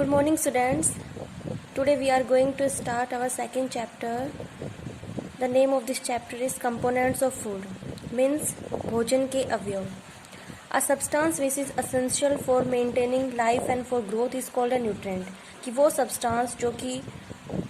Good morning, students. Today we are going to start our second chapter. The name of this chapter is Components of Food, means भोजन के अवयव. A substance which is essential for maintaining life and for growth is called a nutrient. कि वो substance जो कि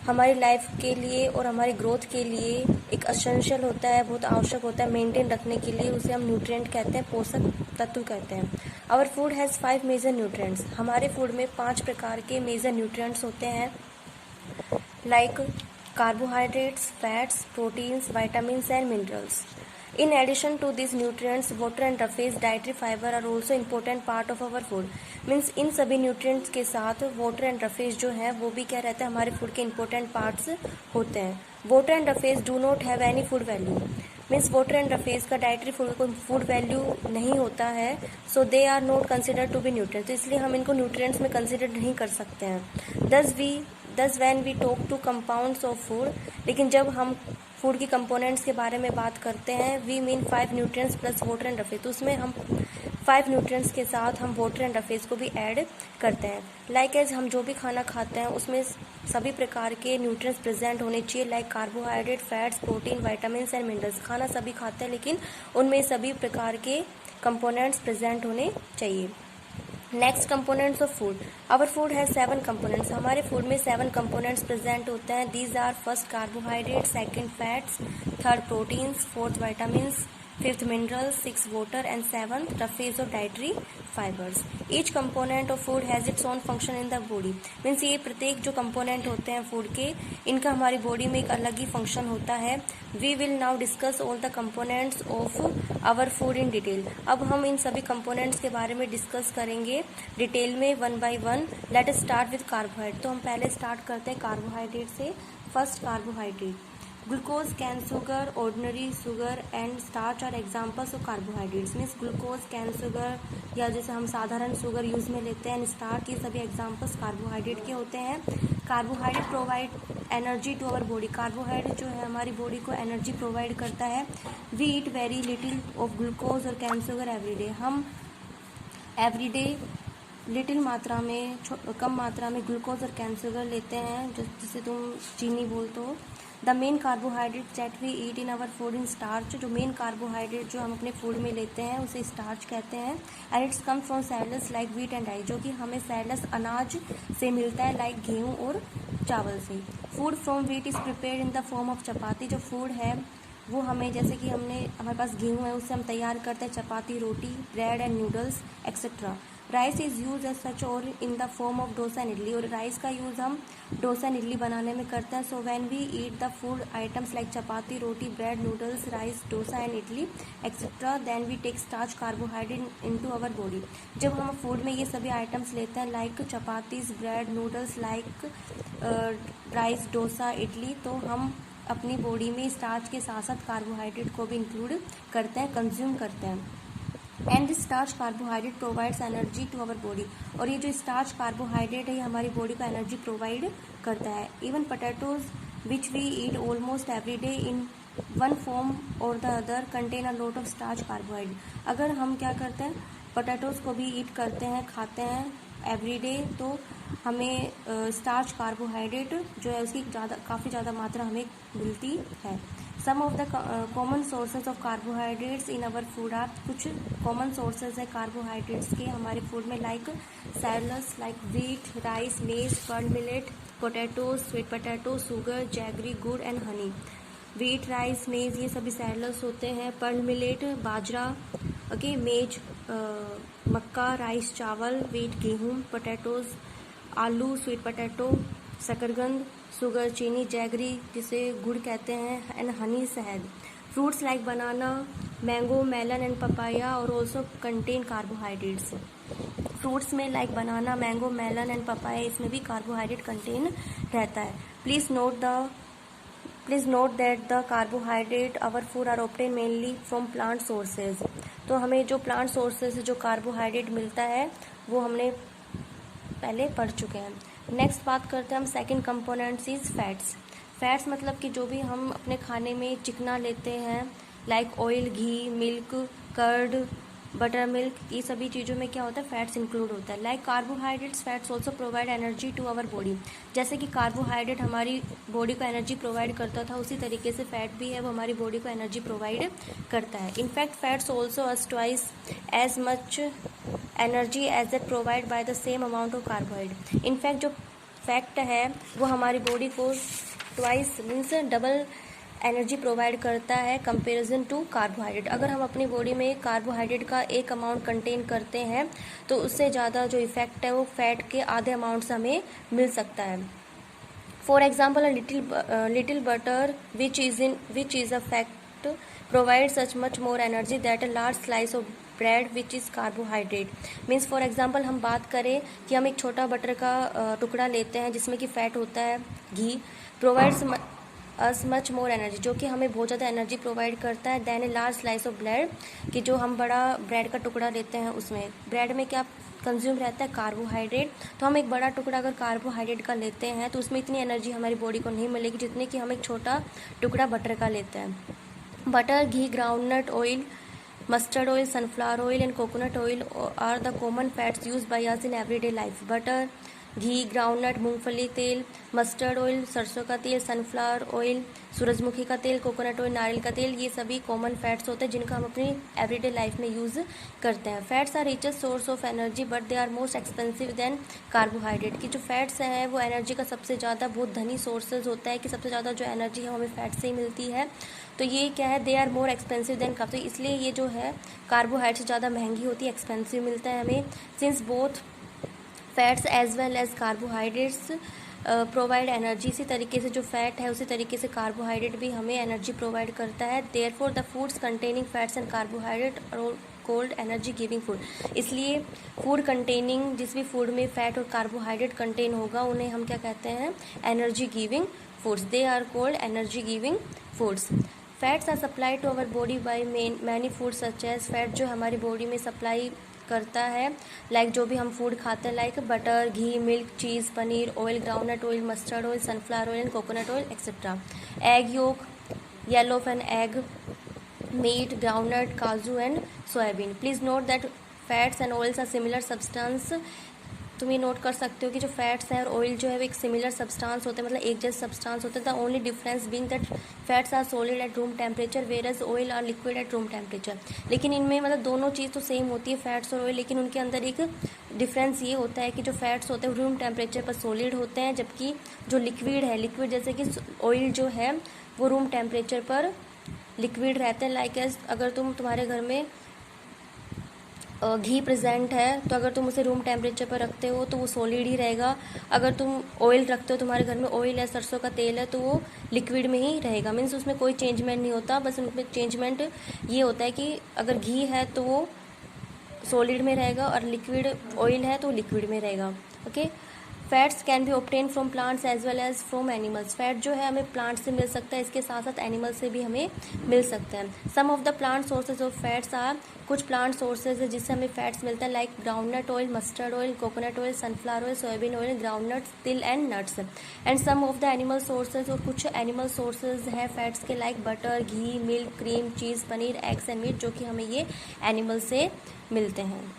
हमारी life के लिए और हमारी ग्रोथ के लिए एक असेंशियल होता है, बहुत आवश्यक होता है मेंटेन रखने के लिए, उसे हम न्यूट्रिएंट कहते हैं, पोषक तत्व कहते हैं. Our food has 5 major nutrients. हमारे फूड में 5 प्रकार के मेजर न्यूट्रिएंट्स होते हैं, like carbohydrates, fats, proteins, vitamins and minerals. In addition to these nutrients, water and surface dietary fiber are also important part of our food. Means in सभी nutrients के साथ water and surface जो है वो भी क्या रहता है, हमारे फूड के इंपॉर्टेंट पार्ट्स होते हैं. Water and surface do not have any food value. Means water and surface का डाइटरी फूड वैल्यू नहीं होता है, so they are not considered to be nutrients. तो इसलिए हम इनको न्यूट्रिएंट्स में कंसिडर नहीं कर सकते हैं. Thus when we talk to compounds of food, लेकिन जब हम फूड की कंपोनेंट्स के बारे में बात करते हैं, we mean 5 nutrients plus water and surface. तो उसमें हम 5 न्यूट्रिएंट्स के साथ हम वाटर एंड सरफेस को भी ऐड करते हैं. लाइक एज हम जो भी खाना खाते हैं उसमें सभी प्रकार के न्यूट्रिएंट्स प्रेजेंट होने चाहिए, like carbohydrate, fats, protein, vitamins and minerals. खाना सभी खाते हैं लेकिन उनमें सभी प्रकार के कंपोनेंट्स प्रेजेंट होने चाहिए. Next components of food. Our food has 7 components. हमारे फूड में 7 कंपोनेंट्स प्रेजेंट होते हैं. These are first carbohydrate, second fats, third proteins, fourth vitamins, fifth minerals, 6 water and 7th surface of dietary fibres. Each component of food has its own function in the body. Means ये प्रत्येक जो component होते हैं food के, इनका हमारी body में एक अलग ही फंक्शन होता है. We will now discuss all the components of our food in detail. अब हम इन सभी कंपोनेंट्स के बारे में डिस्कस करेंगे डिटेल में one by one. Let us start with carbohydrate. तो हम पहले स्टार्ट करते हैं कार्बोहाइड्रेट से. First carbohydrate. Glucose, cane sugar, ordinary sugar and starch are examples of carbohydrates. Means glucose, cane sugar या जैसे हम साधारण शुगर यूज में लेते हैं, स्टार्च, ये सभी एग्जाम्पल्स कार्बोहाइड्रेट के होते हैं. Carbohydrate provide energy to our body. Carbohydrate जो है हमारी बॉडी को एनर्जी प्रोवाइड करता है. We eat very little of glucose और कैन शुगर एवरीडे. हम एवरीडे लिटिल मात्रा में, कम मात्रा में ग्लूकोज और कैन शुगर लेते हैं, जिसे तुम चीनी बोलते हो. The main carbohydrate that we eat in our food in starch. जो मेन कार्बोहाइड्रेट जो हम अपने फूड में लेते हैं उसे स्टार्च कहते हैं. And it's come from cereals like wheat and rice. जो कि हमें सेरेलस अनाज से मिलता है, लाइक गेहूँ और चावल से. Food from wheat is prepared in the form of chapati. जो फूड है वो हमें, जैसे कि हमारे पास गेहूँ है, उससे हम तैयार करते हैं chapati, roti, bread and noodles etcetera. Rice is use as such और in the form of dosa and idli. और राइस का यूज़ हम डोसा एंड इडली बनाने में करते हैं. So when we eat the food items like chapati, roti, bread, noodles, rice, dosa and idli etcetera, then we take starch carbohydrate into our body. जब हम फूड में ये सभी आइटम्स लेते हैं, like chapatis, bread, noodles, like rice, dosa, idli, तो हम अपनी बॉडी में स्टार्च के साथ साथ कार्बोहाइड्रेट को भी इंक्लूड करते हैं, कंज्यूम करते हैं. And this starch carbohydrate provides energy to our body. और ये जो स्टार्च कार्बोहाइड्रेट है ये हमारी बॉडी को एनर्जी प्रोवाइड करता है. Even potatoes which we eat almost every day in one form और the other contain a lot of starch carbohydrate. अगर हम क्या करते हैं, पोटैटोज को भी ईट करते हैं, खाते हैं एवरी डे, तो हमें स्टार्च कार्बोहाइड्रेट जो है उसकी काफ़ी ज़्यादा मात्रा हमें मिलती है. Some of the common sources of carbohydrates in our food are. कुछ कॉमन सोर्सेज है कार्बोहाइड्रेट्स के हमारे फूड में, like cereals, like wheat, rice, maize, pearl millet, potatoes, sweet potato, sugar, jaggery, gur and honey. Wheat, rice, maize ये सभी सेरेलस होते हैं. Pearl millet बाजरा, ओके, मेज मक्का, राइस चावल, व्हीट गेहूँ, पोटैटोज आलू, स्वीट पोटैटो शकरकंद, शुगर चीनी, जैगरी जिसे गुड़ कहते हैं, एंड हनी शहद. Fruits like banana, mango, melon and papaya और ऑल्सो कंटेन कार्बोहाइड्रेट्स. फ्रूट्स में like banana, mango, melon and papaya, इसमें भी कार्बोहाइड्रेट कंटेन रहता है. Please note that the carbohydrate our food are obtain mainly from plant sources. तो हमें जो plant sources से जो कार्बोहाइड्रेट मिलता है वो हमने पहले पढ़ चुके हैं. नेक्स्ट बात करते हैं हम second components is fats. Fats मतलब कि जो भी हम अपने खाने में चिकना लेते हैं, लाइक ऑयल, घी, मिल्क, कर्ड, बटर, मिल्क, ये सभी चीज़ों में क्या होता है, फैट्स इंक्लूड होता है। Like carbohydrates, fats also provide energy to our body. जैसे कि कार्बोहाइड्रेट हमारी बॉडी को एनर्जी प्रोवाइड करता था, उसी तरीके से फैट भी है वो हमारी बॉडी को एनर्जी प्रोवाइड करता है। In fact fats also as twice as much energy as that provide by the same amount of carbohydrate. In fact जो फैक्ट है वो हमारी बॉडी को twice means double energy provide करता है कंपैरिजन टू कार्बोहाइड्रेट। अगर हम अपनी बॉडी में कार्बोहाइड्रेट का एक अमाउंट कंटेन करते हैं तो उससे ज़्यादा जो इफेक्ट है वो फैट के आधे अमाउंट से हमें मिल सकता है। For example little butter which is a fact provide such much more energy that a large slice of bread which is carbohydrate. Means for example हम बात करें कि हम एक छोटा बटर का टुकड़ा लेते हैं जिसमें कि फ़ैट होता है, ghee, provides us much more energy, जो कि हमें बहुत ज़्यादा एनर्जी प्रोवाइड करता है then a large slice of bread, कि जो हम बड़ा ब्रेड का टुकड़ा लेते हैं उसमें ब्रेड में क्या कंज्यूम रहता है, कार्बोहाइड्रेट। तो हम एक बड़ा टुकड़ा अगर कार्बोहाइड्रेट का लेते हैं तो उसमें इतनी एनर्जी हमारी बॉडी को नहीं मिलेगी जितनी कि हम एक छोटा टुकड़ा बटर का लेते हैं। Butter, ghee, groundnut oil, mustard oil, sunflower oil and coconut oil are the common fats use by us in everyday life. Butter, ghee, groundnut, मूंगफली तेल, मस्टर्ड ऑयल, सरसों का तेल, सनफ्लावर ऑयल, सूरजमुखी का तेल, कोकोनट ऑयल, नारियल का तेल, ये सभी कॉमन फैट्स होते हैं जिनका हम अपनी एवरीडे लाइफ में यूज़ करते हैं। Fats are richest source of energy but they are most expensive than carbohydrate. की जो फैट्स हैं वो एनर्जी का सबसे ज़्यादा बहुत धनी सोर्सेज होता है कि सबसे ज़्यादा जो एनर्जी है वो हमें फैट से ही मिलती है। तो ये क्या है, they are more expensive than carb, तो इसलिए ये जो है कार्बोहाइड्रेट से ज़्यादा महंगी होती है, एक्सपेंसिव मिलता है हमें। Since both fats as well as carbohydrates provide energy, इसी तरीके से जो फैट है उसी तरीके से कार्बोहाइड्रेट भी हमें एनर्जी प्रोवाइड करता है। Therefore the foods containing fats and carbohydrate are called energy giving food. इसलिए फूड कंटेनिंग, जिस भी फूड में फैट और कार्बोहाइड्रेट कंटेन होगा उन्हें हम क्या कहते हैं, energy giving foods. They are called energy giving foods. Fats are supplied to our body by many food such as, fat जो हमारी बॉडी में सप्लाई करता है लाइक जो भी हम फूड खाते हैं like butter, ghee, milk, cheese, paneer, oil, groundnut oil, mustard oil, sunflower oil and coconut oil etcetera. Egg yolk, yellow of an egg, meat, groundnut, kaju and soybean. Please note that fats and oils are similar substance. तुम ये note कर सकते हो कि जो fats हैं और oil जो है वो एक सिमिलर सब्सटेंस होते हैं, मतलब एक जैसे सब्सटेंस होते हैं। The only difference being that fats are solid at room temperature whereas oil are liquid at room temperature. लेकिन इनमें मतलब दोनों चीज़ तो सेम होती है, फैट्स और ऑयल, लेकिन उनके अंदर एक डिफरेंस ये होता है कि जो फैट्स होते हैं रूम टेम्परेचर पर सॉलिड होते हैं, जबकि जो लिक्विड है, लिक्विड जैसे कि ऑयल जो है वो रूम टेम्परेचर पर लिक्विड रहते हैं। लाइक एज अगर तुम्हारे घर में घी प्रेजेंट है तो अगर तुम उसे रूम टेम्परेचर पर रखते हो तो वो सॉलिड ही रहेगा। अगर तुम ऑयल रखते हो, तुम्हारे घर में ऑयल है, सरसों का तेल है, तो वो लिक्विड में ही रहेगा। मीन्स उसमें कोई चेंजमेंट नहीं होता, बस उसमें चेंजमेंट ये होता है कि अगर घी है तो वो सॉलिड में रहेगा और लिक्विड ऑयल है तो लिक्विड में रहेगा। Okay. Fats can be obtain from plants as well as from animals. Fat जो है हमें प्लांट से मिल सकता है, इसके साथ साथ एनिमल से भी हमें मिल सकता है। Some of the plant sources of fats are, कुछ प्लांट सोर्सेज है जिससे हमें फैट्स मिलता है like groundnut oil, mustard oil, coconut oil, sunflower oil, soybean oil, groundnuts, til and nuts. And some of the animal sources, और कुछ animal sources है fats के like butter, ghee, milk, cream, cheese, paneer, eggs and meat, जो कि हमें ये animal से मिलते हैं।